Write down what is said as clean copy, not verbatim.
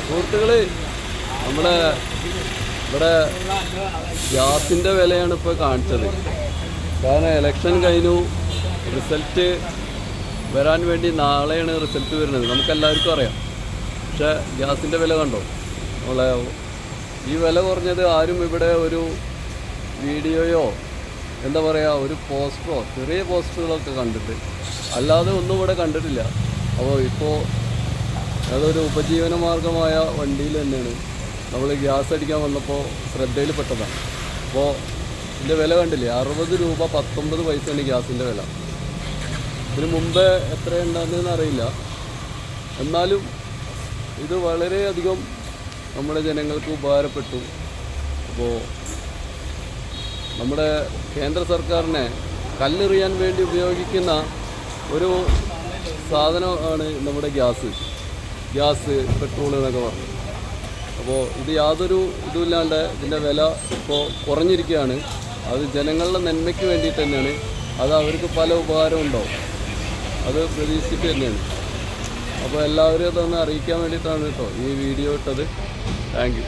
സുഹൃത്തുക്കള്, നമ്മുടെ ഇവിടെ ഗ്യാസിൻ്റെ വിലയാണ് ഇപ്പോൾ കാണിച്ചത്. കാരണം ഇലക്ഷൻ കഴിഞ്ഞു, റിസൾട്ട് വരാൻ വേണ്ടി നാളെയാണ് റിസൾട്ട് വരുന്നത്, നമുക്കെല്ലാവർക്കും അറിയാം. പക്ഷേ ഗ്യാസിൻ്റെ വില കണ്ടോ? നമ്മളെ ഈ വില കുറഞ്ഞത് ആരും ഇവിടെ ഒരു വീഡിയോയോ എന്താ പറയുക ഒരു പോസ്റ്ററോ ചെറിയ പോസ്റ്ററുകളൊക്കെ കണ്ടിട്ട്, അല്ലാതെ ഒന്നും ഇവിടെ കണ്ടിട്ടില്ല. അപ്പോൾ ഇപ്പോൾ അതൊരു ഉപജീവന മാർഗമായ വണ്ടിയിൽ തന്നെയാണ് നമ്മൾ ഗ്യാസ് അടിക്കാൻ വന്നപ്പോൾ ശ്രദ്ധയിൽപ്പെട്ടതാണ്. അപ്പോൾ ഇതിൻ്റെ വില കണ്ടില്ലേ, 60 രൂപ 19 പൈസയാണ് ഗ്യാസിൻ്റെ വില. ഇതിന് മുമ്പേ എത്രയുണ്ടാകുന്നതെന്ന് അറിയില്ല. എന്നാലും ഇത് വളരെയധികം നമ്മുടെ ജനങ്ങൾക്ക് ഉപകാരപ്പെട്ടു. അപ്പോൾ നമ്മുടെ കേന്ദ്ര സർക്കാരിനെ കല്ലെറിയാൻ വേണ്ടി ഉപയോഗിക്കുന്ന ഒരു സാധനമാണ് നമ്മുടെ ഗ്യാസ് പെട്രോൾ എന്നൊക്കെ പറഞ്ഞു. അപ്പോൾ ഇത് യാതൊരു ഇതുമില്ലാണ്ട് ഇതിൻ്റെ വില ഇപ്പോൾ കുറഞ്ഞിരിക്കുകയാണ്. അത് ജനങ്ങളുടെ നന്മയ്ക്ക് വേണ്ടിയിട്ട് തന്നെയാണ്. അത് അവർക്ക് പല ഉപകാരം ഉണ്ടാവും, അത് പ്രതീക്ഷിച്ചിട്ട് തന്നെയാണ്. അപ്പോൾ എല്ലാവരും അതൊന്ന് അറിയിക്കാൻ വേണ്ടിയിട്ടാണ് കേട്ടോ ഈ വീഡിയോ ഇട്ടത്. Thank you.